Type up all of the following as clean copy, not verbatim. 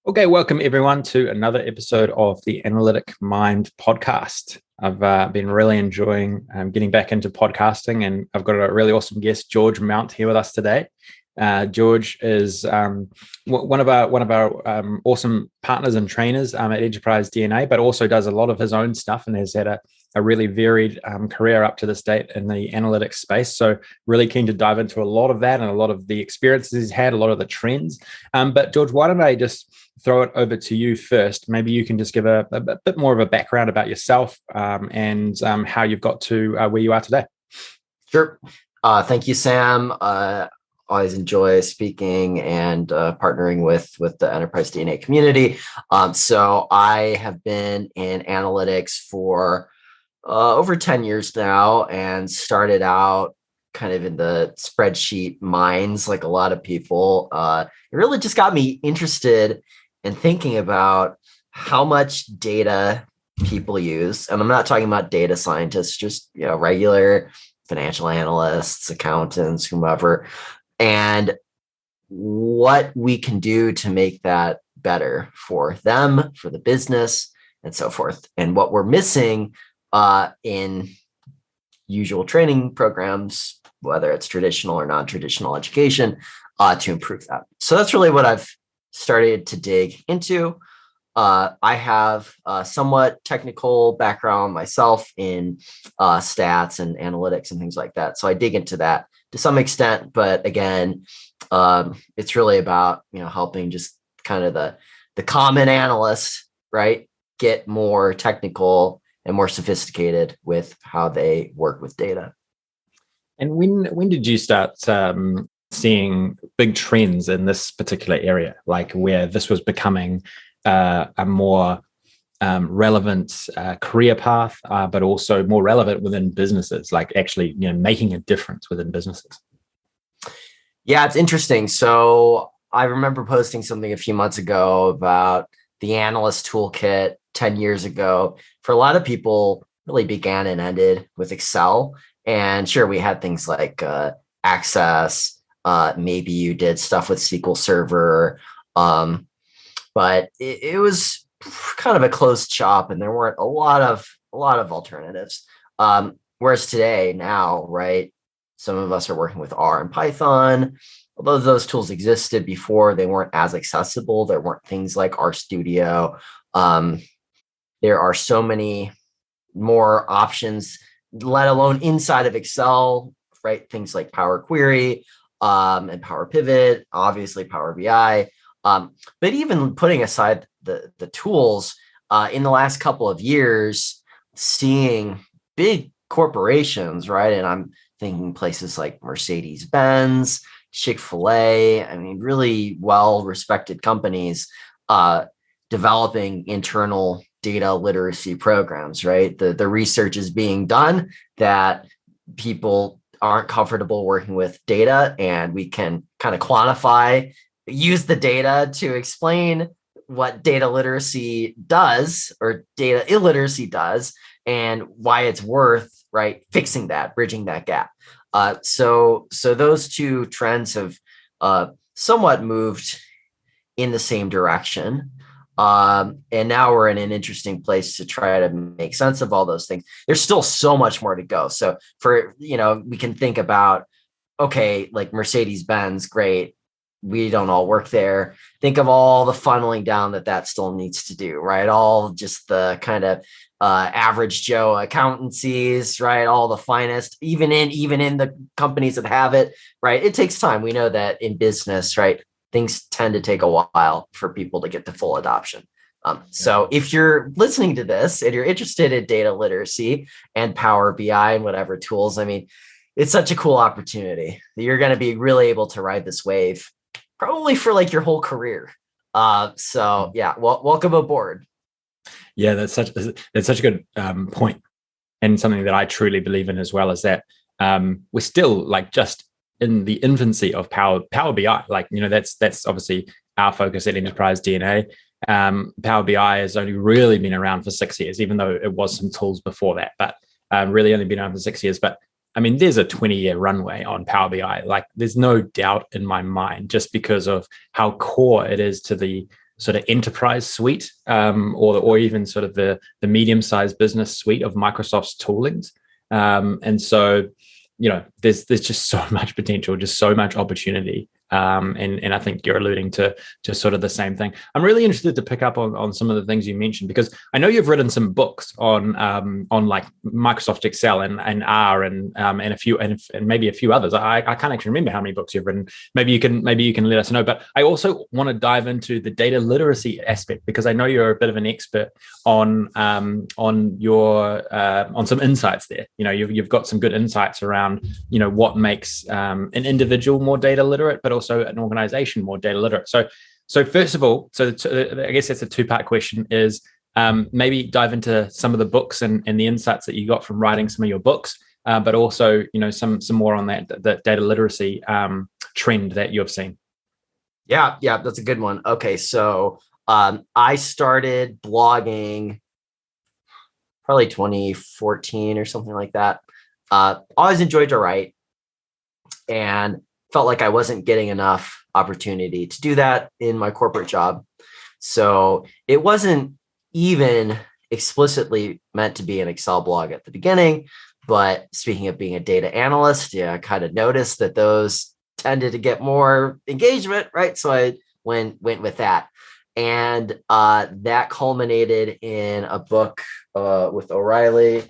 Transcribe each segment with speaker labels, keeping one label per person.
Speaker 1: Okay, welcome everyone to another episode of the Analytic Mind podcast. I've been really enjoying getting back into podcasting, and I've got a really awesome guest, George Mount, here with us today. George is one of our awesome partners and trainers at Enterprise DNA, but also does a lot of his own stuff and has had a really varied career up to this date in the analytics space. So really keen to dive into a lot of that and a lot of the experiences he's had, a lot of the trends. But George, why don't I just throw it over to you first? Maybe you can just give a bit more of a background about yourself and how you've got to where you are today.
Speaker 2: Sure. Thank you, Sam. Always enjoy speaking and partnering with the Enterprise DNA community. So I have been in analytics for over 10 years now, and started out kind of in the spreadsheet mines like a lot of people. It really just got me interested in thinking about how much data people use. And I'm not talking about data scientists, just regular financial analysts, accountants, whomever, and what we can do to make that better for them, for the business, and so forth. And what we're missing in usual training programs, whether it's traditional or non-traditional education, to improve that. So that's really what I've started to dig into. I have a somewhat technical background myself in stats and analytics and things like that. So I dig into that to some extent, but again, it's really about helping just kind of the common analyst, right, get more technical and more sophisticated with how they work with data.
Speaker 1: And when did you start seeing big trends in this particular area, like where this was becoming a more relevant career path, but also more relevant within businesses, like actually making a difference within businesses?
Speaker 2: Yeah, it's interesting. So I remember posting something a few months ago about the analyst toolkit 10 years ago. For a lot of people, really began and ended with Excel. And sure, we had things like Access. Maybe you did stuff with SQL Server. But it was kind of a closed shop, and there weren't a lot of alternatives. Whereas today, now, right, some of us are working with R and Python. Although those tools existed before, they weren't as accessible. There weren't things like RStudio. There are so many more options, let alone inside of Excel, right? Things like Power Query and Power Pivot, obviously Power BI. But even putting aside the tools, in the last couple of years, seeing big corporations, right? And I'm thinking places like Mercedes-Benz, Chick-fil-A, I mean, really well-respected companies developing internal data literacy programs, right? The research is being done that people aren't comfortable working with data, and we can kind of quantify, use the data to explain what data literacy does or data illiteracy does, and why it's worth, right, fixing that, bridging that gap. So those two trends have somewhat moved in the same direction. And now we're in an interesting place to try to make sense of all those things. There's still so much more to go. So we can think about, okay, like Mercedes-Benz, great. We don't all work there. Think of all the funneling down that still needs to do, right? All just the kind of average Joe accountancies, right? All the finest, even in the companies that have it, right? It takes time. We know that in business, right? Things tend to take a while for people to get to full adoption. So if you're listening to this and you're interested in data literacy and Power BI and whatever tools, I mean, it's such a cool opportunity that you're going to be really able to ride this wave probably for like your whole career. So yeah, welcome aboard.
Speaker 1: Yeah, that's such a good point, and something that I truly believe in as well is that we're still like just in the infancy of Power BI. Like, that's obviously our focus at Enterprise DNA. Power BI has only really been around for 6 years, even though it was some tools before that, but really only been around for 6 years. But I mean, there's a 20-year runway on Power BI. Like, there's no doubt in my mind, just because of how core it is to the sort of enterprise suite, or even sort of the medium-sized business suite of Microsoft's toolings. And so, there's just so much potential, just so much opportunity. And I think you're alluding to sort of the same thing. I'm really interested to pick up on some of the things you mentioned, because I know you've written some books on like Microsoft Excel and R and a few and maybe a few others. I can't actually remember how many books you've written. Maybe you can let us know. But I also want to dive into the data literacy aspect, because I know you're a bit of an expert on your on some insights there. You've got some good insights around what makes an individual more data literate, but also an organization more data literate. So first of all, I guess that's a two-part question, is maybe dive into some of the books and the insights that you got from writing some of your books, but also some more on that data literacy trend that you've seen.
Speaker 2: Yeah, that's a good one. Okay, so I started blogging probably 2014 or something like that. Always enjoyed to write, and felt like I wasn't getting enough opportunity to do that in my corporate job. So it wasn't even explicitly meant to be an Excel blog at the beginning. But speaking of being a data analyst, I kind of noticed that those tended to get more engagement, right? So I went with that. And that culminated in a book with O'Reilly,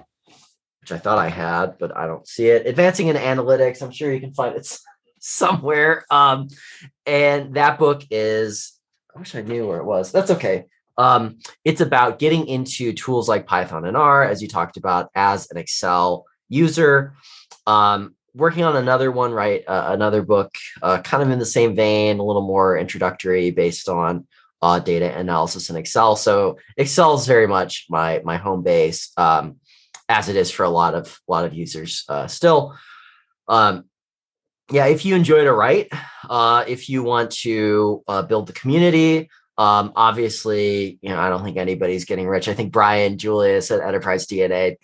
Speaker 2: which I thought I had, but I don't see it. Advancing in Analytics. I'm sure you can find it somewhere. And that book is, I wish I knew where it was. That's okay. It's about getting into tools like Python and R, as you talked about, as an Excel user. Working on another one, right? Another book, kind of in the same vein, a little more introductory, based on data analysis in Excel. So Excel is very much my home base, as it is for a lot of users still. If you enjoy to write, if you want to build the community, obviously, I don't think anybody's getting rich. I think Brian Julius at Enterprise DNA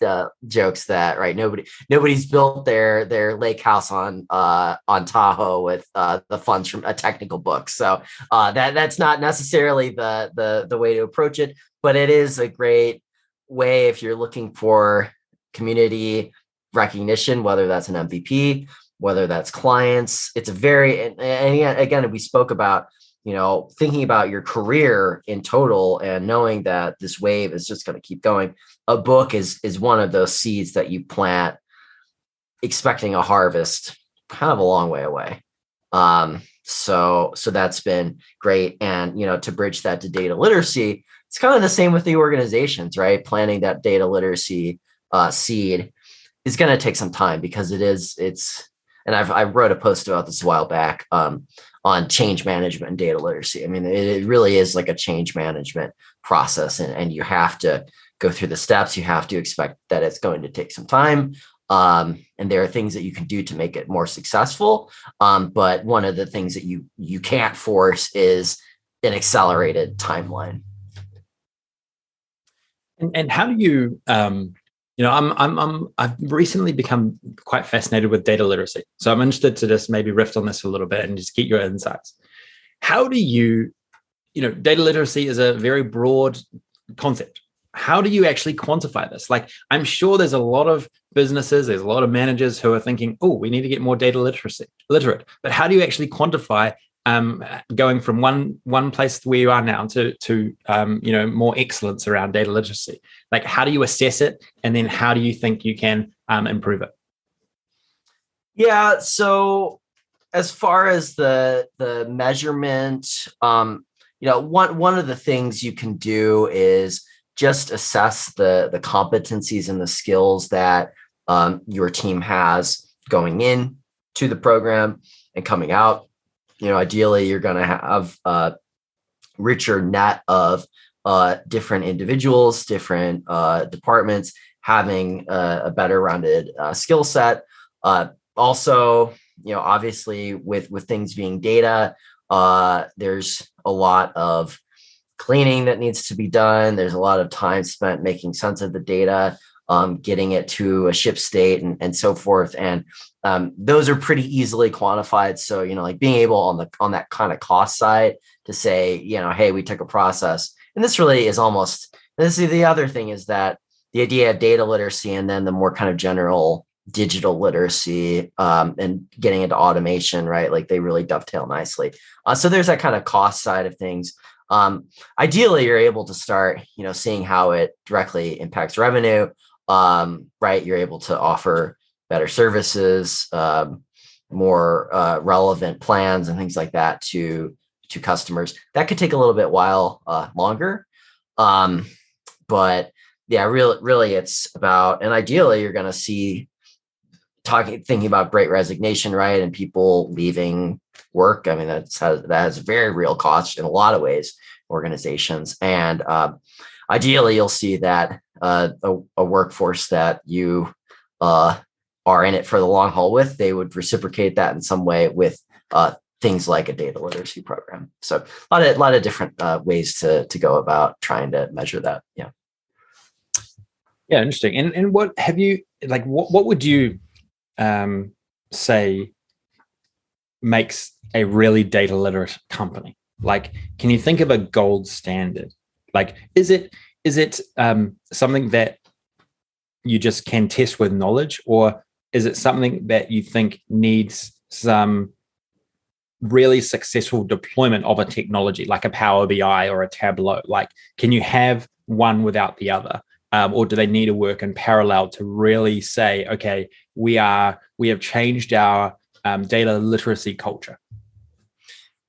Speaker 2: jokes that, right, nobody's built their lake house on Tahoe with the funds from a technical book. So that's not necessarily the way to approach it, but it is a great way if you're looking for community recognition, whether that's an MVP, whether that's clients. It's a very, and again, we spoke about, thinking about your career in total and knowing that this wave is just going to keep going. A book is one of those seeds that you plant, expecting a harvest kind of a long way away. So that's been great. And, to bridge that to data literacy, it's kind of the same with the organizations, right? Planting that data literacy seed is going to take some time, because and I wrote a post about this a while back on change management and data literacy. I mean, it really is like a change management process, and you have to go through the steps. You have to expect that it's going to take some time. And there are things that you can do to make it more successful. But one of the things that you can't force is an accelerated timeline.
Speaker 1: And how do you, I've recently become quite fascinated with data literacy. So I'm interested to just maybe riff on this a little bit and just get your insights. How do you, data literacy is a very broad concept. How do you actually quantify this? Like, I'm sure there's a lot of businesses, there's a lot of managers who are thinking, oh, we need to get more data literate. But how do you actually quantify going from one place where you are now to more excellence around data literacy? Like, how do you assess it, and then how do you think you can improve it?
Speaker 2: Yeah. So as far as the measurement, one of the things you can do is just assess the competencies and the skills that your team has going in to the program and coming out. Ideally, you're going to have a richer net of different individuals, different departments having a better rounded skill set. Also, obviously with things being data, there's a lot of cleaning that needs to be done. There's a lot of time spent making sense of the data, getting it to a ship state and so forth. And those are pretty easily quantified. So, like being able on that kind of cost side to say, hey, we took a process. And this really is the other thing is that the idea of data literacy and then the more kind of general digital literacy and getting into automation, right? Like they really dovetail nicely. So there's that kind of cost side of things. Ideally, you're able to start, seeing how it directly impacts revenue, right? You're able to offer better services, more relevant plans and things like that to customers. That could take a little bit longer. But yeah, really it's about, and ideally you're going to see thinking about great resignation, right? And people leaving work. I mean, that has very real cost in a lot of ways, organizations. And ideally you'll see that a workforce that you are in it for the long haul with, they would reciprocate that in some way with things like a data literacy program. So a lot of different ways to go about trying to measure that. Yeah.
Speaker 1: Yeah, interesting. And what have you what would you say makes a really data literate company? Like, can you think of a gold standard? Like, is it something that you just can test with knowledge, or is it something that you think needs some really successful deployment of a technology like a Power BI or a Tableau? Like, can you have one without the other? Or do they need to work in parallel to really say, okay, we have changed our data literacy culture?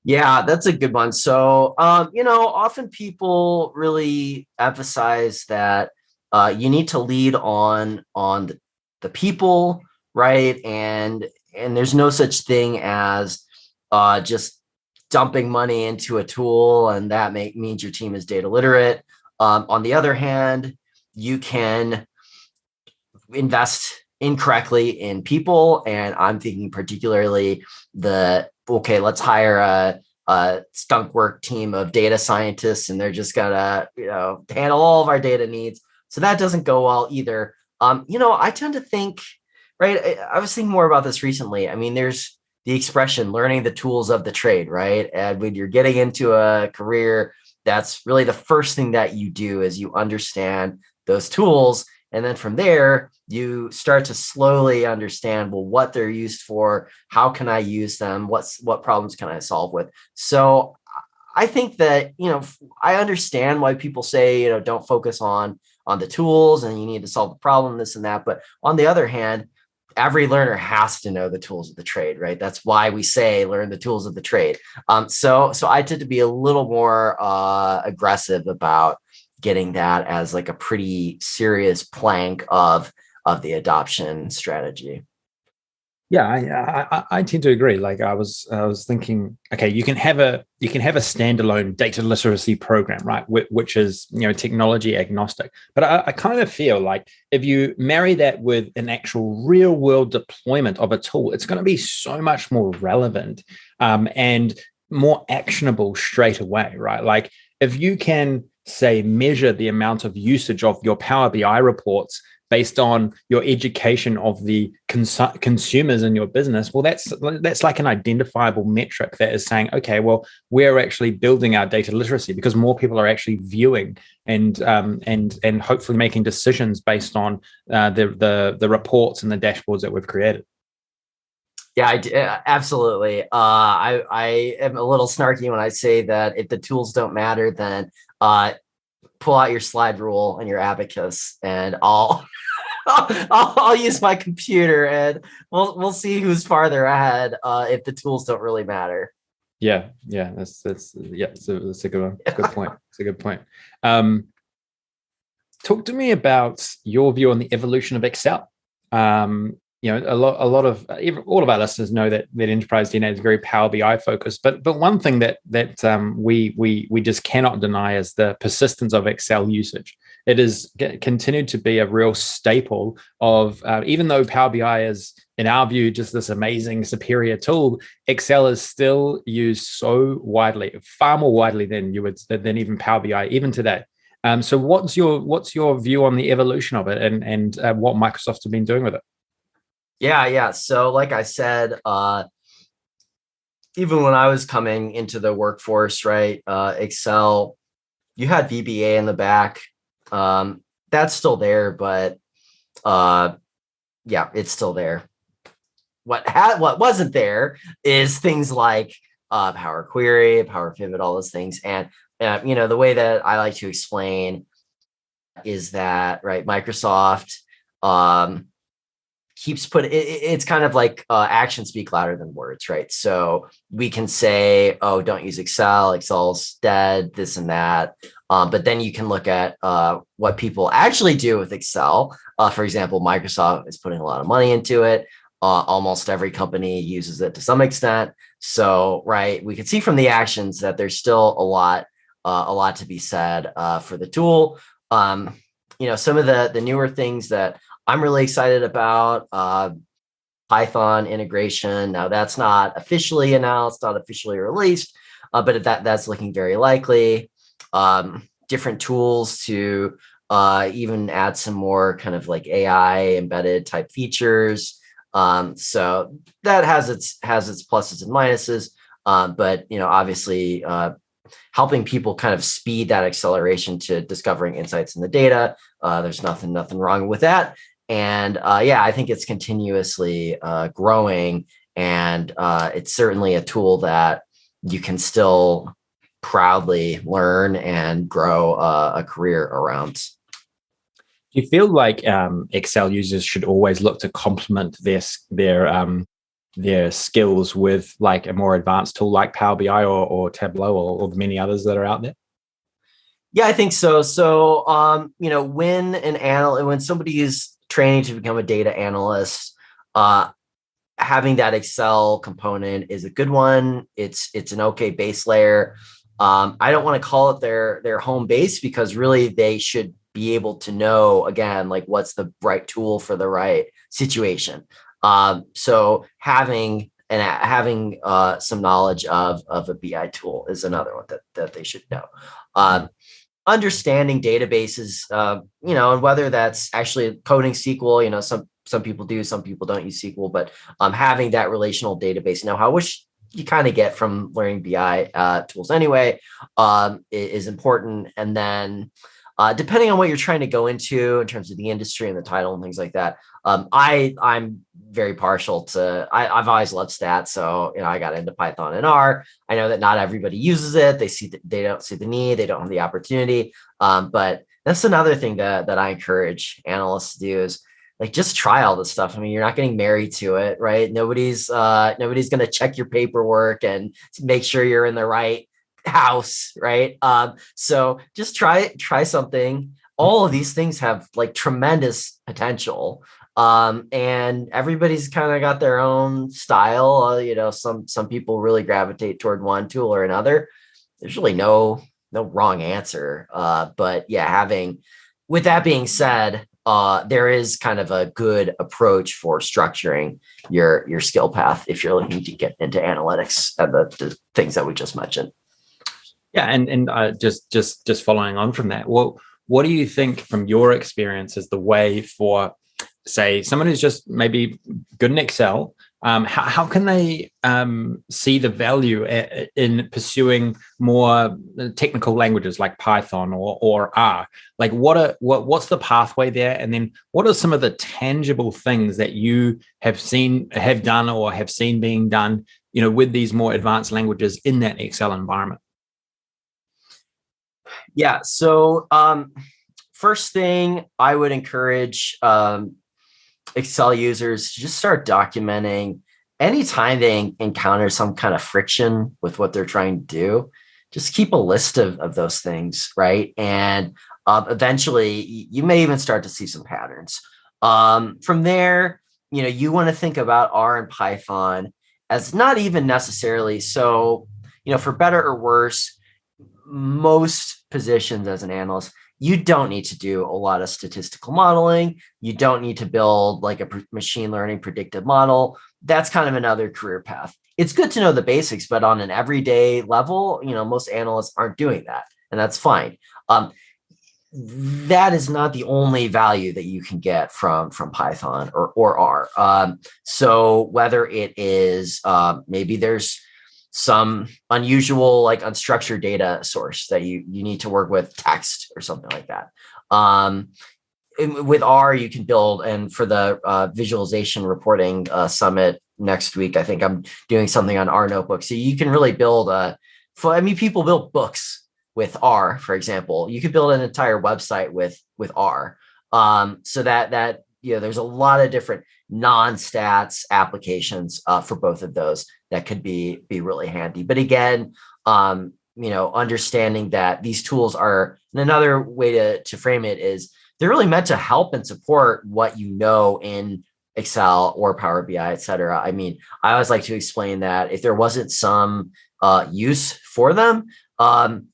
Speaker 2: Yeah, that's a good one. So, often people really emphasize that you need to lead on the people, right? And there's no such thing as just dumping money into a tool, and that means your team is data literate. On the other hand, you can invest incorrectly in people, and I'm thinking particularly let's hire a skunk work team of data scientists, and they're just gonna handle all of our data needs. So that doesn't go well either. I tend to think, right? I was thinking more about this recently. I mean, there's the expression learning the tools of the trade, right? And when you're getting into a career, that's really the first thing that you do is you understand those tools. And then from there, you start to slowly understand, well, what they're used for, how can I use them, what problems can I solve with? So I think that, I understand why people say, don't focus on the tools and you need to solve the problem, this and that. But on the other hand, every learner has to know the tools of the trade, right? That's why we say learn the tools of the trade. So I tend to be a little more aggressive about getting that as like a pretty serious plank of the adoption strategy.
Speaker 1: Yeah, I tend to agree. Like I was thinking, okay, you can have a standalone data literacy program, right? Which is technology agnostic. But I kind of feel like if you marry that with an actual real world deployment of a tool, it's going to be so much more relevant and more actionable straight away, right? Like if you can say measure the amount of usage of your Power BI reports based on your education of the consumers in your business, well, that's like an identifiable metric that is saying, okay, well, we're actually building our data literacy because more people are actually viewing and hopefully making decisions based on the reports and the dashboards that we've created.
Speaker 2: Yeah, absolutely. I am a little snarky when I say that if the tools don't matter, then pull out your slide rule and your abacus, and I'll use my computer, and we'll see who's farther ahead if the tools don't really matter.
Speaker 1: Yeah, that's that's a good one. Good point. It's a good point. Talk to me about your view on the evolution of Excel. A lot of all of our listeners know that enterprise DNA is very Power BI focused, but one thing that we just cannot deny is the persistence of Excel usage. It has continued to be a real staple of even though Power BI is, in our view, just this amazing superior tool, Excel is still used so widely, far more widely than even Power BI even today. So what's your view on the evolution of it and what Microsoft have been doing with it?
Speaker 2: Yeah. So like I said, even when I was coming into the workforce, right, Excel, you had VBA in the back. That's still there, but yeah, it's still there. What wasn't there is things like Power Query, Power Pivot, all those things. And the way that I like to explain is that, right, Microsoft keeps it's kind of like actions speak louder than words, right? So we can say, oh, don't use Excel, Excel's dead, this and that. But then you can look at what people actually do with Excel. For example, Microsoft is putting a lot of money into it. Almost every company uses it to some extent. So, right, we can see from the actions that there's still a lot to be said for the tool. Some of the newer things that I'm really excited about, Python integration. Now that's not officially announced, not officially released, but that's looking very likely. Different tools to even add some more kind of like AI embedded type features. So that has its pluses and minuses. But obviously, helping people kind of speed that acceleration to discovering insights in the data. There's nothing wrong with that. And I think it's continuously growing, and it's certainly a tool that you can still proudly learn and grow a career around.
Speaker 1: Do you feel like Excel users should always look to complement their skills with like a more advanced tool like Power BI or Tableau or the many others that are out there?
Speaker 2: Yeah, I think so. So, when somebody is training to become a data analyst, having that Excel component is a good one. It's an okay base layer. I don't want to call it their home base, because really they should be able to know, again, like what's the right tool for the right situation. So having some knowledge of a BI tool is another one that they should know. Understanding databases, and whether that's actually coding SQL, some people do, some people don't use SQL, but having that relational database know-how, which you kind of get from learning BI tools anyway, is important. And then depending on what you're trying to go into in terms of the industry and the title and things like that, I'm very partial to, I've always loved stats. So, I got into Python and R. I know that not everybody uses it. They don't see the need. They don't have the opportunity. But that's another thing that I encourage analysts to do is like, just try all this stuff. I mean, you're not getting married to it, right? Nobody's going to check your paperwork and make sure you're in the right house, right? So just try something. All of these things have like tremendous potential. And everybody's kind of got their own style. Some people really gravitate toward one tool or another. There's really no wrong answer. But yeah, with that being said, there is kind of a good approach for structuring your skill path if you're looking to get into analytics and the things that we just mentioned.
Speaker 1: Yeah, and just following on from that, what do you think from your experience is the way for, say, someone who's just maybe good in Excel? How can they see the value in pursuing more technical languages like Python or R? Like, what's the pathway there? And then what are some of the tangible things that you have done or have seen being done, with these more advanced languages in that Excel environment?
Speaker 2: Yeah. So first thing I would encourage Excel users to just start documenting anytime they encounter some kind of friction with what they're trying to do. Just keep a list of those things, right? And eventually you may even start to see some patterns. From there, you want to think about R and Python as not even necessarily so, for better or worse, most positions as an analyst, you don't need to do a lot of statistical modeling. You don't need to build like a machine learning predictive model. That's kind of another career path. It's good to know the basics, but on an everyday level, most analysts aren't doing that, and that's fine. That is not the only value that you can get from Python or R. So whether it is maybe there's some unusual, like unstructured data source that you need to work with, text or something like that. With R, you can build, and for the visualization reporting summit next week, I think I'm doing something on R notebook. So you can really build people build books with R, for example. You could build an entire website with R. So that there's a lot of different non-stats applications for both of those that could be really handy. But again, understanding that these tools are, and another way to frame it is, they're really meant to help and support what you know in Excel or Power BI, et cetera. I mean, I always like to explain that if there wasn't some use for them,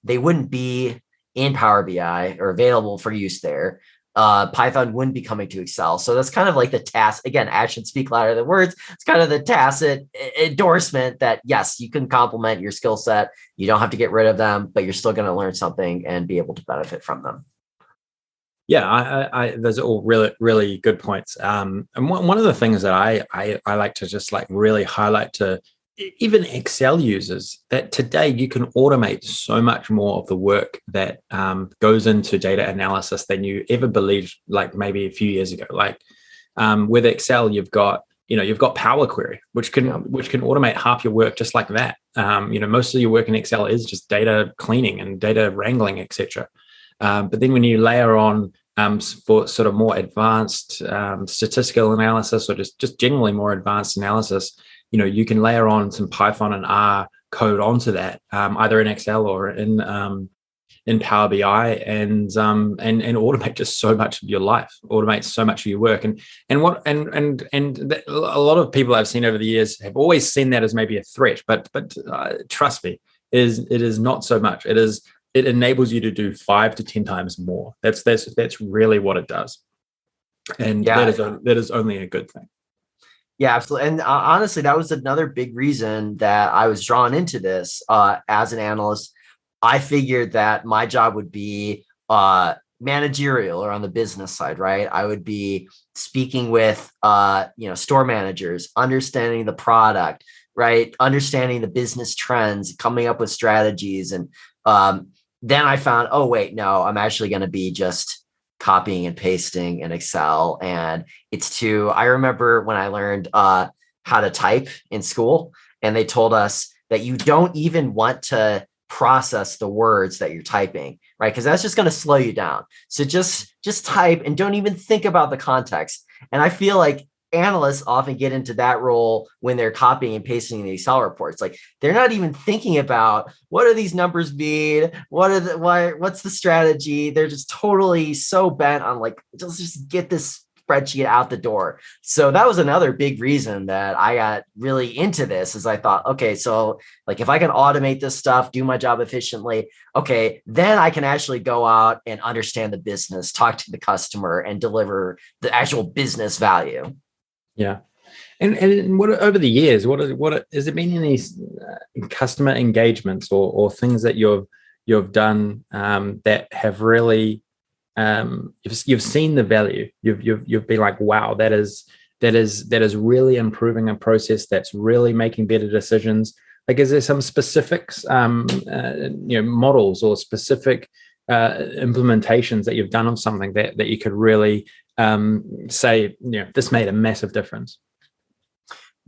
Speaker 2: they wouldn't be in Power BI or available for use there. Python wouldn't be coming to Excel. So that's kind of like the tacit, again, actions speak louder than words. It's kind of the tacit endorsement that, yes, you can complement your skill set. You don't have to get rid of them, but you're still going to learn something and be able to benefit from them.
Speaker 1: Yeah, I those are all really, really good points. And one of the things that I like to just like really highlight to even Excel users, that today you can automate so much more of the work that goes into data analysis than you ever believed, like maybe a few years ago. Like with Excel, you've got Power Query, which can automate half your work just like that. Most of your work in Excel is just data cleaning and data wrangling, etc. But then when you layer on for sort of more advanced statistical analysis, or just generally more advanced analysis, you can layer on some Python and R code onto that, either in Excel or in Power BI, and automate just so much of your life, automate so much of your work. And a lot of people I've seen over the years have always seen that as maybe a threat, but trust me, it is not so much. It enables you to do 5 to 10 times more. That's really what it does, and that is only a good thing.
Speaker 2: Yeah, absolutely. And honestly, that was another big reason that I was drawn into this as an analyst. I figured that my job would be managerial or on the business side, right? I would be speaking with store managers, understanding the product, right? Understanding the business trends, coming up with strategies. And then I found, oh, wait, no, I'm actually going to be just copying and pasting in Excel. And I remember when I learned how to type in school, and they told us that you don't even want to process the words that you're typing, right? Because that's just going to slow you down. So just type and don't even think about the context. And I feel like analysts often get into that role when they're copying and pasting the Excel reports. Like, they're not even thinking about what do these numbers mean? What's the strategy? They're just totally so bent on like, just get this spreadsheet out the door. So that was another big reason that I got really into this, is I thought, okay, so like if I can automate this stuff, do my job efficiently, okay, then I can actually go out and understand the business, talk to the customer, and deliver the actual business value.
Speaker 1: Yeah. And what over the years, what has it been in these customer engagements or things that you've done that have really you've seen the value, you've been like, wow, that is really improving a process, that's really making better decisions? Like, is there some specifics, models or specific implementations that you've done of something that you could really say, this made a massive difference?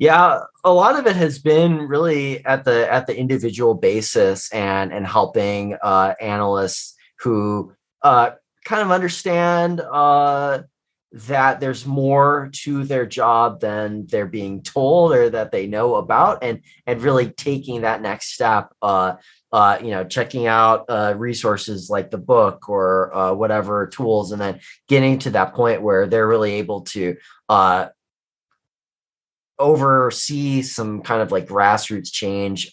Speaker 2: Yeah, a lot of it has been really at the individual basis and helping analysts who kind of understand that there's more to their job than they're being told or that they know about, and really taking that next step, checking out resources like the book or whatever tools, and then getting to that point where they're really able to oversee some kind of like grassroots change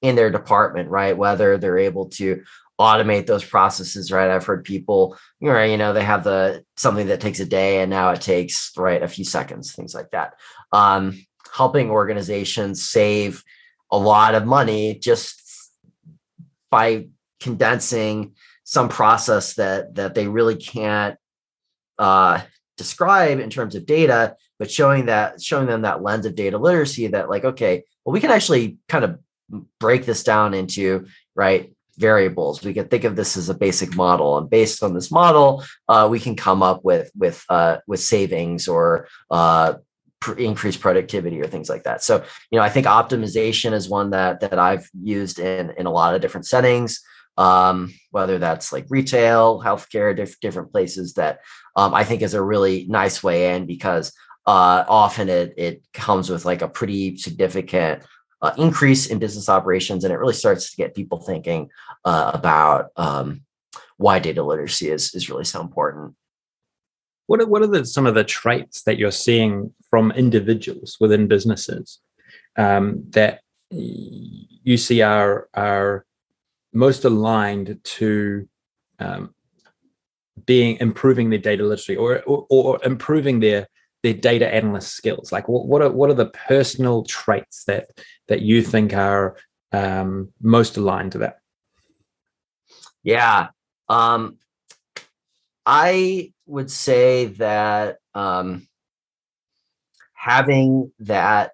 Speaker 2: in their department, right? Whether they're able to automate those processes, right? I've heard people, they have something that takes a day and now it takes, right, a few seconds, things like that. Helping organizations save a lot of money just by condensing some process that they really can't describe in terms of data, but showing them that lens of data literacy, that like, okay, well, we can actually kind of break this down into, right, variables. We can think of this as a basic model, and based on this model, we can come up with savings or increased productivity or things like that. So, I think optimization is one that I've used in a lot of different settings, whether that's like retail, healthcare, different places that I think is a really nice way in, because often it comes with like a pretty significant increase in business operations, and it really starts to get people thinking about why data literacy is really so important.
Speaker 1: What are some of the traits that you're seeing from individuals within businesses that you see are most aligned to improving their data literacy or improving their data analyst skills? Like what are the personal traits that you think are most aligned to that?
Speaker 2: Yeah. I would say that having that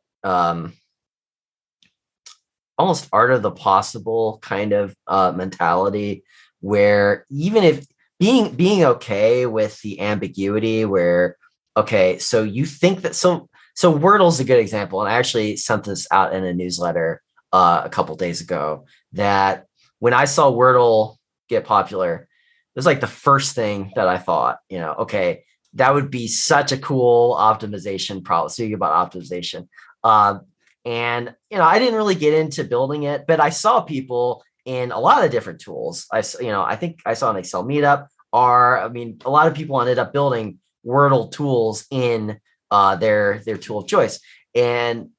Speaker 2: almost art of the possible kind of mentality, where even if being okay with the ambiguity, where, okay, so you think that, so Wordle's a good example. And I actually sent this out in a newsletter a couple days ago, that when I saw Wordle get popular, it was like the first thing that I thought, okay, that would be such a cool optimization problem. Speaking about optimization. And, I didn't really get into building it, but I saw people in a lot of different tools. I think I saw an Excel meetup, a lot of people ended up building Wordle tools in their tool of choice. And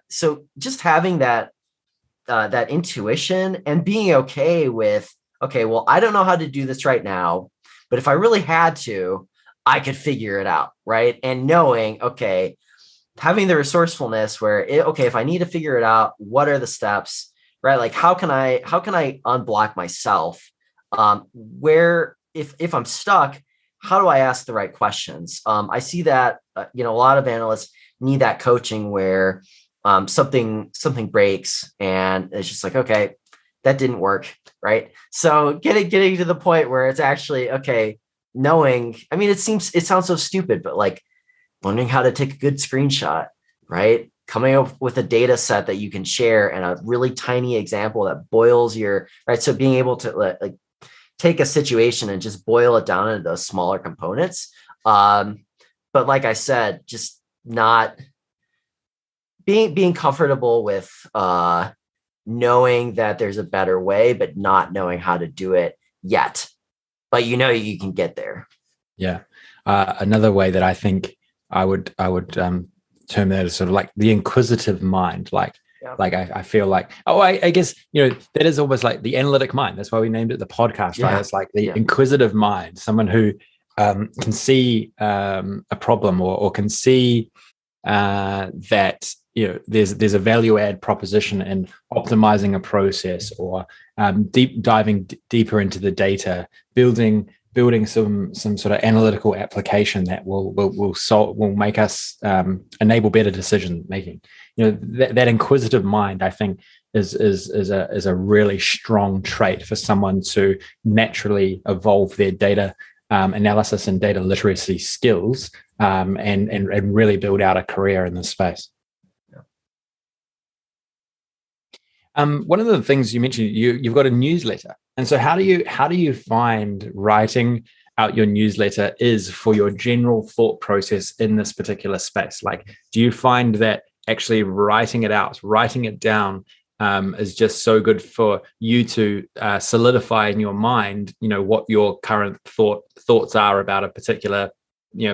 Speaker 2: so just having that intuition and being okay with, okay, well, I don't know how to do this right now, but if I really had to, I could figure it out, right? And knowing, okay, having the resourcefulness where, okay, if I need to figure it out, what are the steps, right? Like, how can I unblock myself? Where, if I'm stuck, how do I ask the right questions? I see that, a lot of analysts need that coaching where something breaks and it's just like, okay, that didn't work, right? So getting to the point where it's actually, okay, knowing, it sounds so stupid, but like learning how to take a good screenshot, right? Coming up with a data set that you can share and a really tiny example that boils right? So being able to like take a situation and just boil it down into those smaller components. But like I said, just not being comfortable with knowing that there's a better way, but not knowing how to do it yet. But you can get there.
Speaker 1: Yeah. Another way that I think I would term that as sort of like the inquisitive mind. Like I feel like, I guess, that is almost like the analytic mind. That's why we named it the podcast, right? It's like the inquisitive mind, someone who can see a problem or can see that, there's a value add proposition in optimizing a process or diving deeper into the data, building some sort of analytical application that will make us enable better decision making. That inquisitive mind, I think, is a really strong trait for someone to naturally evolve their data analysis and data literacy skills and really build out a career in this space. One of the things you mentioned, you've got a newsletter, and so how do you find writing out your newsletter is for your general thought process in this particular space? Like, do you find that actually writing it down is just so good for you to solidify in your mind, what your current thoughts are about a particular,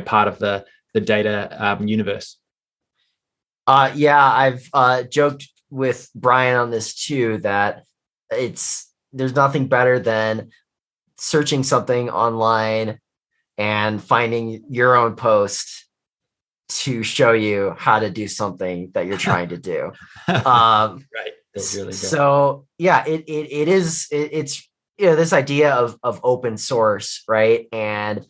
Speaker 1: part of the data universe?
Speaker 2: I've joked with Brian on this too, that there's nothing better than searching something online and finding your own post to show you how to do something that you're trying to do.
Speaker 1: Right. That's really good.
Speaker 2: So yeah, it's this idea of open source, right? And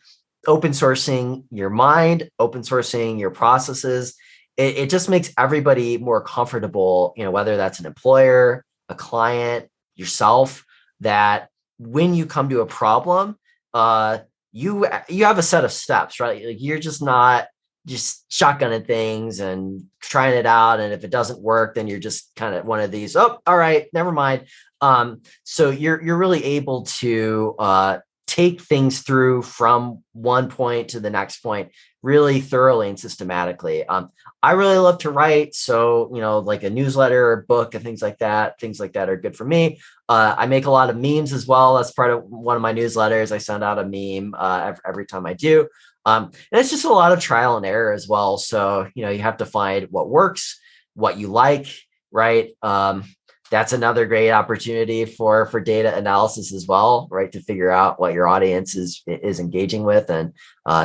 Speaker 2: open sourcing your mind, open sourcing your processes, it just makes everybody more comfortable, whether that's an employer, a client, yourself, that when you come to a problem, you have a set of steps, right? Like you're just not just shotgunning things and trying it out. And if it doesn't work, then you're just kind of one of these, oh, all right, never mind. So you're really able to take things through from one point to the next point really thoroughly and systematically. I really love to write. So, like a newsletter or book and things like that are good for me. I make a lot of memes as well. That's part of one of my newsletters. I send out a meme every time I do. And it's just a lot of trial and error as well. So, you have to find what works, what you like, right? That's another great opportunity for data analysis as well, right? To figure out what your audience is engaging with and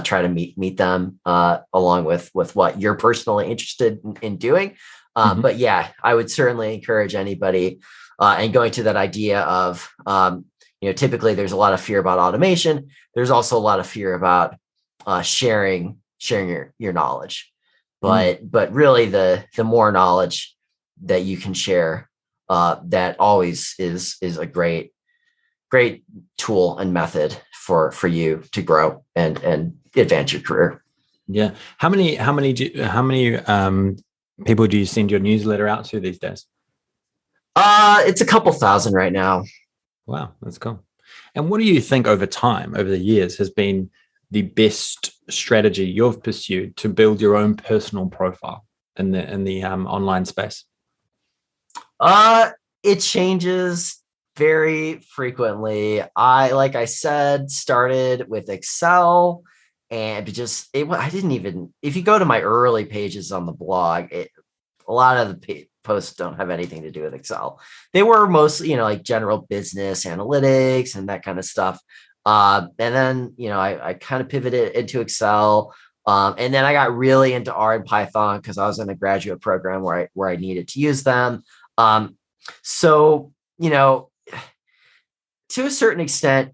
Speaker 2: try to meet them along with what you're personally interested in doing. But yeah, I would certainly encourage anybody and going to that idea of, typically there's a lot of fear about automation. There's also a lot of fear about sharing your knowledge, but really the more knowledge that you can share, that always is a great tool and method for you to grow and advance your career.
Speaker 1: Yeah. How many people do you send your newsletter out to these days?
Speaker 2: It's a couple thousand right now.
Speaker 1: Wow, that's cool. And what do you think over the years, has been the best strategy you've pursued to build your own personal profile in the online space?
Speaker 2: It changes very frequently. Like I said, started with Excel, and I didn't even, if you go to my early pages on the blog, a lot of the posts don't have anything to do with Excel. They were mostly, like general business analytics and that kind of stuff. And then, I kind of pivoted into Excel. And then I got really into R and Python because I was in a graduate program where I needed to use them. So, to a certain extent,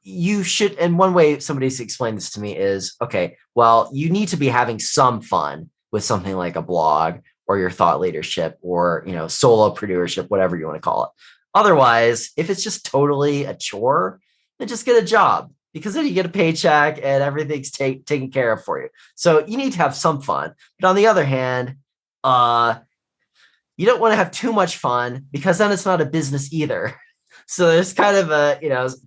Speaker 2: you should, and one way somebody's explained this to me is, okay, well, you need to be having some fun with something like a blog or your thought leadership or, solopreneurship, whatever you want to call it. Otherwise, if it's just totally a chore, then just get a job, because then you get a paycheck and everything's taken care of for you. So you need to have some fun. But on the other hand, you don't want to have too much fun, because then it's not a business either. So there's kind of a,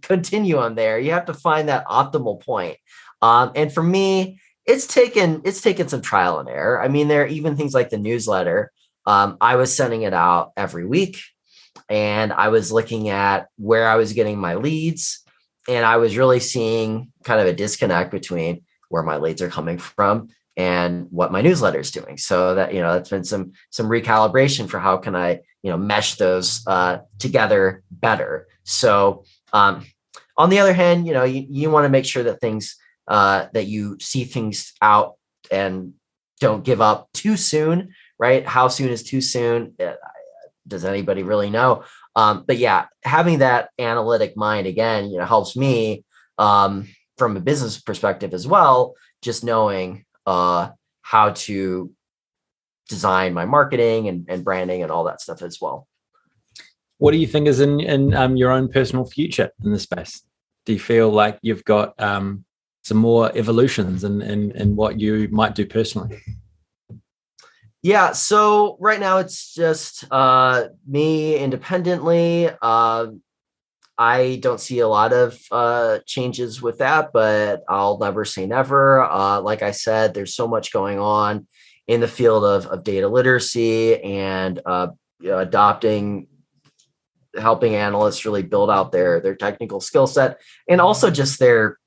Speaker 2: continuum there. You have to find that optimal point. And for me, it's taken some trial and error. I mean, there are even things like the newsletter. I was sending it out every week, and I was looking at where I was getting my leads, and I was really seeing kind of a disconnect between where my leads are coming from and what my newsletter is doing. So that, that's been some recalibration for how can I, mesh those together better. So on the other hand, you want to make sure that things, that you see things out and don't give up too soon, right? How soon is too soon? Does anybody really know? But yeah, having that analytic mind again, helps me from a business perspective as well, just knowing how to design my marketing and branding and all that stuff as well.
Speaker 1: What do you think is in your own personal future in this space? Do you feel like you've got some more evolutions in what you might do personally?
Speaker 2: Yeah, so right now it's just me independently. I don't see a lot of changes with that, but I'll never say never. Like I said, there's so much going on in the field of data literacy and helping analysts really build out their technical skill set, and also just their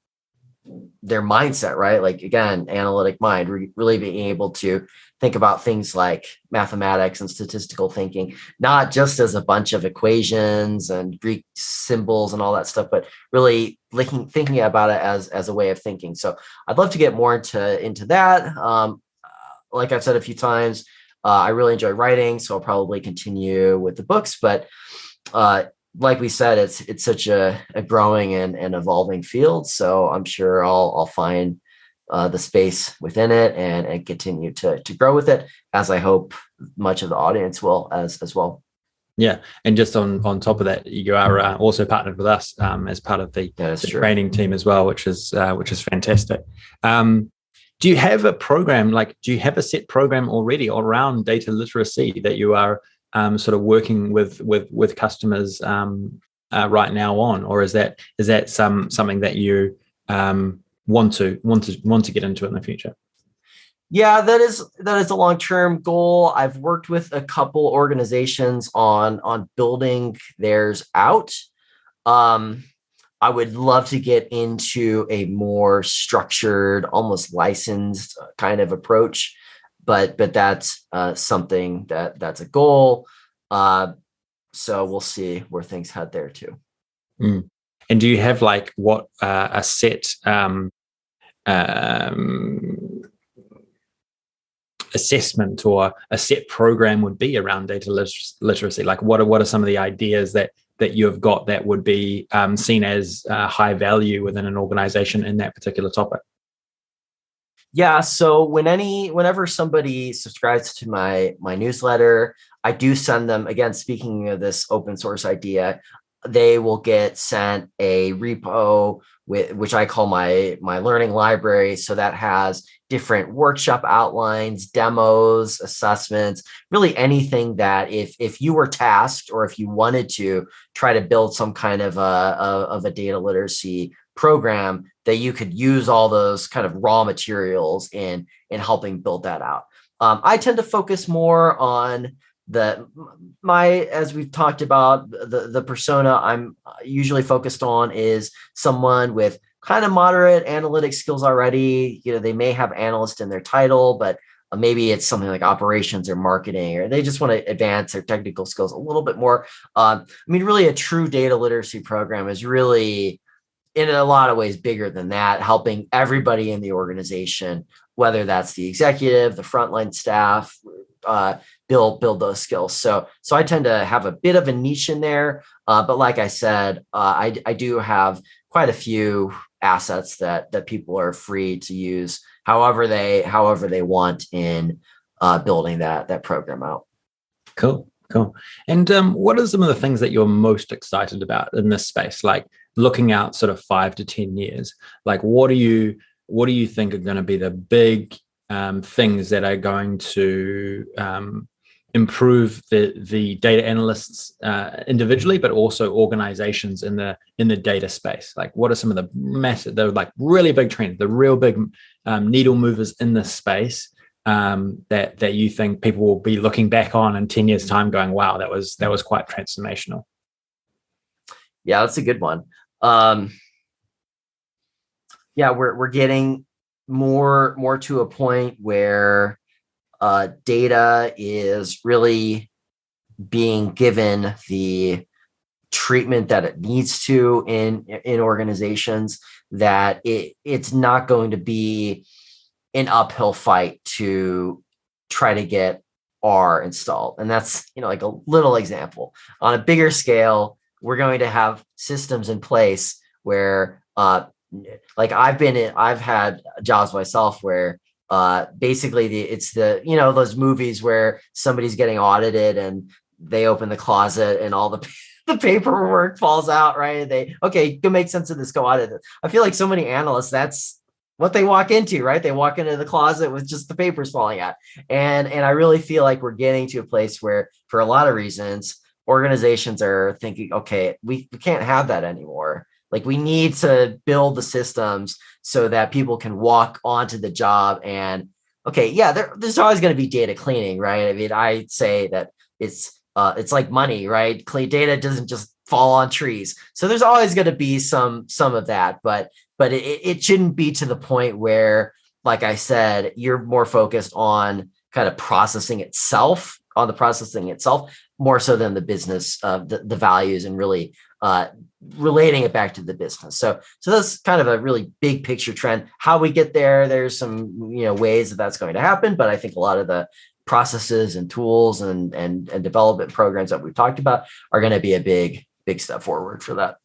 Speaker 2: mindset, right? Like, again, analytic mind, really being able to think about things like mathematics and statistical thinking, not just as a bunch of equations and Greek symbols and all that stuff, but really thinking about it as a way of thinking. So I'd love to get more into that. Like I've said a few times, I really enjoy writing, so I'll probably continue with the books. But like we said, it's such a growing and evolving field. So I'm sure I'll find the space within it and continue to grow with it, as I hope much of the audience will as well.
Speaker 1: Yeah, and just on top of that, you are also partnered with us as part of the training team as well, which is fantastic. Do you have a program, do you have a set program already around data literacy that you are sort of working with customers right now on, or is that something that you want to get into in the future?
Speaker 2: Yeah, that is a long-term goal. I've worked with a couple organizations on building theirs out. I would love to get into a more structured, almost licensed kind of approach, but that's something that's a goal. So we'll see where things head there too.
Speaker 1: Mm. And do you have a set assessment or a set program would be around data literacy? What are some of the ideas that you have got that would be seen as high value within an organization in that particular topic?
Speaker 2: Yeah, so whenever somebody subscribes to my newsletter, I do send them, again, speaking of this open source idea, they will get sent a repo which I call my learning library. So that has different workshop outlines, demos, assessments, really anything that if you were tasked or if you wanted to try to build some kind of a data literacy program, that you could use all those kind of raw materials in helping build that out. I tend to focus more on as we've talked about, the persona I'm usually focused on is someone with kind of moderate analytic skills already. They may have analyst in their title, but maybe it's something like operations or marketing, or they just want to advance their technical skills a little bit more. Really a true data literacy program is really, in a lot of ways, bigger than that, helping everybody in the organization, whether that's the executive, the frontline staff, build those skills. So I tend to have a bit of a niche in there. But like I said, I do have quite a few assets that people are free to use however they want in building that program out.
Speaker 1: Cool. And what are some of the things that you're most excited about in this space? Like looking out sort of 5 to 10 years, what do you think are going to be the big things that are going to improve the data analysts individually, but also organizations in the data space? What are some of the massive, really big trends, the real big needle movers in this space that you think people will be looking back on in 10 years time going, wow, that was quite transformational?
Speaker 2: Yeah, that's a good one. We're getting more to a point where data is really being given the treatment that it needs to in organizations, that it's not going to be an uphill fight to try to get R installed. And that's, like a little example. On a bigger scale, we're going to have systems in place where I've had jobs myself where basically it's those movies where somebody's getting audited and they open the closet and all the paperwork falls out, right? Go make sense of this, go audit it. I feel like so many analysts, that's what they walk into, right? They walk into the closet with just the papers falling out. And I really feel like we're getting to a place where, for a lot of reasons, organizations are thinking, okay, we can't have that anymore. We need to build the systems so that people can walk onto the job and, there's always going to be data cleaning, right? I say that it's like money, right? Clean data doesn't just fall on trees. So there's always going to be some of that, but it shouldn't be to the point where, like I said, you're more focused on kind of processing itself, more so than the business, the values, and really relating it back to the business. So that's kind of a really big picture trend. How we get there, there's some ways that's going to happen, but I think a lot of the processes and tools and development programs that we've talked about are going to be a big step forward for that.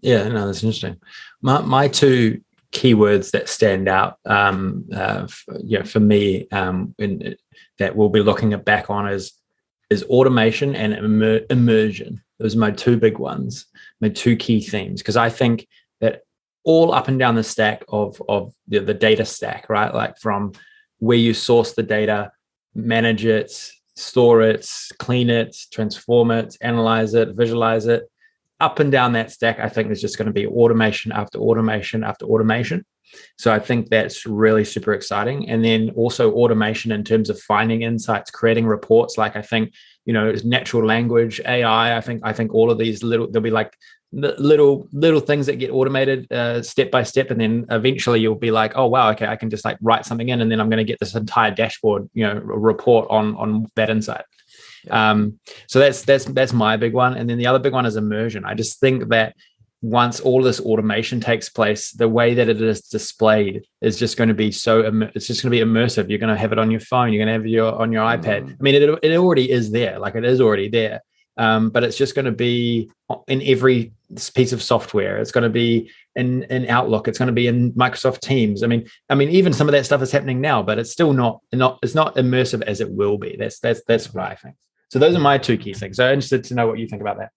Speaker 1: Yeah, no, that's interesting. My two keywords that stand out, for me, that we'll be looking back on is automation and immersion. Those are my two big ones, my two key themes, because I think that all up and down the stack of the data stack, right? Like from where you source the data, manage it, store it, clean it, transform it, analyze it, visualize it, up and down that stack, I think there's just going to be automation after automation after automation. So I think that's really super exciting. And then also automation in terms of finding insights, creating reports. Like I think, natural language, AI, I think all of these there'll be like little things that get automated step by step. And then eventually you'll be like, oh, wow, okay, I can just like write something in and then I'm going to get this entire dashboard, report on that insight. So that's my big one. And then the other big one is immersion. I just think that once all this automation takes place, the way that it is displayed is just going to be it's just going to be immersive. You're going to have it on your phone. You're going to have it on your iPad. I mean, it already is there. Like it is already there. But it's just going to be in every piece of software. It's going to be in Outlook. It's going to be in Microsoft Teams. I mean, even some of that stuff is happening now, but it's still not immersive as it will be. That's what I think. So those are my two key things. So I'm interested to know what you think about that.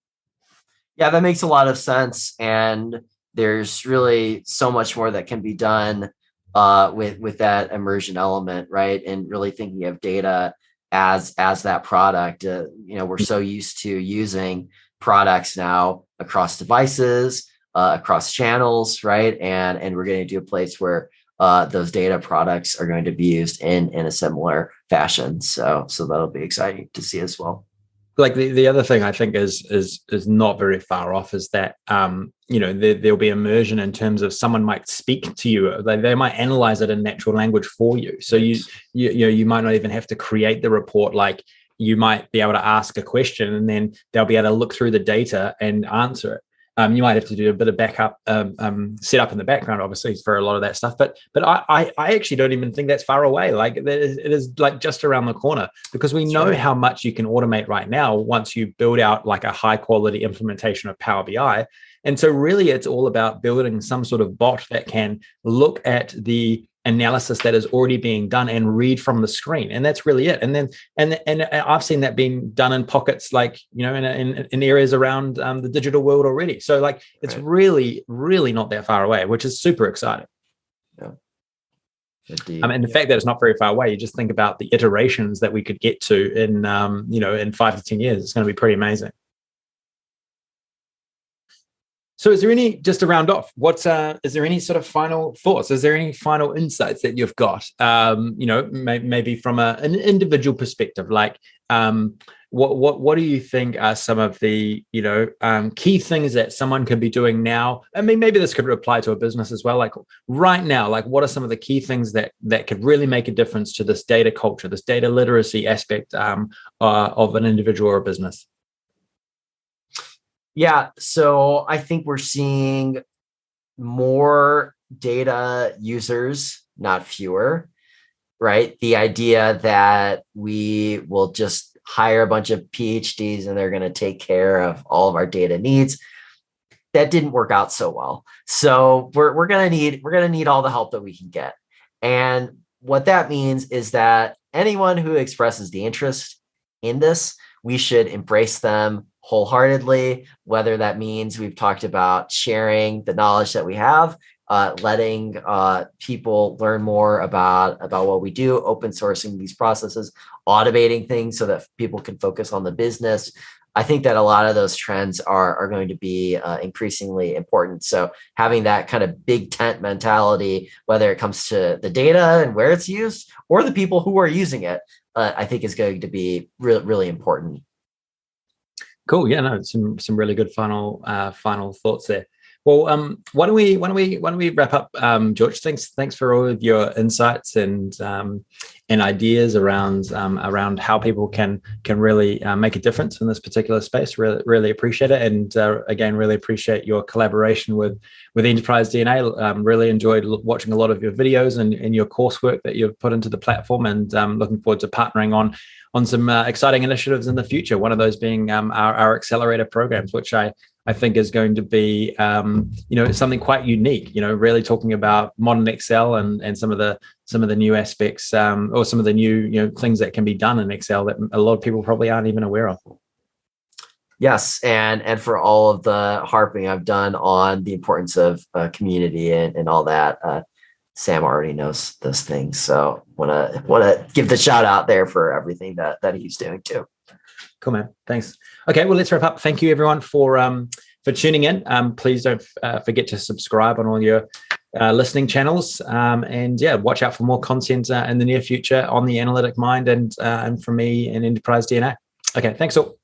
Speaker 2: Yeah, that makes a lot of sense. And there's really so much more that can be done with that immersion element, right? And really thinking of data as that product. We're so used to using products now across devices, across channels, right? And we're getting to a place where those data products are going to be used in a similar fashion. So that'll be exciting to see as well.
Speaker 1: Like the other thing I think is not very far off is that there'll be immersion in terms of someone might speak to you. They might analyze it in natural language for you. So you might not even have to create the report. Like you might be able to ask a question and then they'll be able to look through the data and answer it. You might have to do a bit of backup set up in the background, obviously, for a lot of that stuff. But I actually don't even think that's far away. Like it is like just around the corner, because we know how much you can automate right now once you build out like a high quality implementation of Power BI. And so really it's all about building some sort of bot that can look at the analysis that is already being done and read from the screen, and that's really it. And then and I've seen that being done in pockets, like in areas around the digital world already. So like it's really not that far away, which is super exciting.
Speaker 2: Yeah.
Speaker 1: And the fact that it's not very far away, you just think about the iterations that we could get to in 5 to 10 years. It's going to be pretty amazing. So is there any, just to round off, is there any sort of final thoughts? Is there any final insights that you've got, maybe from an individual perspective? Like, what do you think are some of the, key things that someone could be doing now? I mean, maybe this could apply to a business as well. Like right now, like what are some of the key things that could really make a difference to this data culture, this data literacy aspect of an individual or a business?
Speaker 2: Yeah, so I think we're seeing more data users, not fewer, right? The idea that we will just hire a bunch of PhDs and they're going to take care of all of our data needs, that didn't work out so well. So we're going to need all the help that we can get. And what that means is that anyone who expresses the interest in this, we should embrace them wholeheartedly, whether that means we've talked about sharing the knowledge that we have, letting people learn more about what we do, open sourcing these processes, automating things so that people can focus on the business. I think that a lot of those trends are going to be increasingly important. So having that kind of big tent mentality, whether it comes to the data and where it's used or the people who are using it, I think is going to be really, really important.
Speaker 1: Cool. Yeah, no, some really good final thoughts there. Well, why don't we wrap up, George? Thanks for all of your insights and ideas around how people can really make a difference in this particular space. Really appreciate it, and again, really appreciate your collaboration with Enterprise DNA. Really enjoyed watching a lot of your videos and your coursework that you've put into the platform, and looking forward to partnering on some exciting initiatives in the future. One of those being our accelerator programs, which I I think is going to be, something quite unique. Really talking about modern Excel and some of the new aspects, or some of the new things that can be done in Excel that a lot of people probably aren't even aware of.
Speaker 2: Yes, and for all of the harping I've done on the importance of community and all that, Sam already knows those things. So wanna give the shout out there for everything that he's doing too.
Speaker 1: Cool, man. Thanks. Okay, well, let's wrap up. Thank you, everyone, for tuning in. Please don't forget to subscribe on all your listening channels. And yeah, watch out for more content in the near future on the Analytic Mind and from me and Enterprise DNA. Okay, thanks all.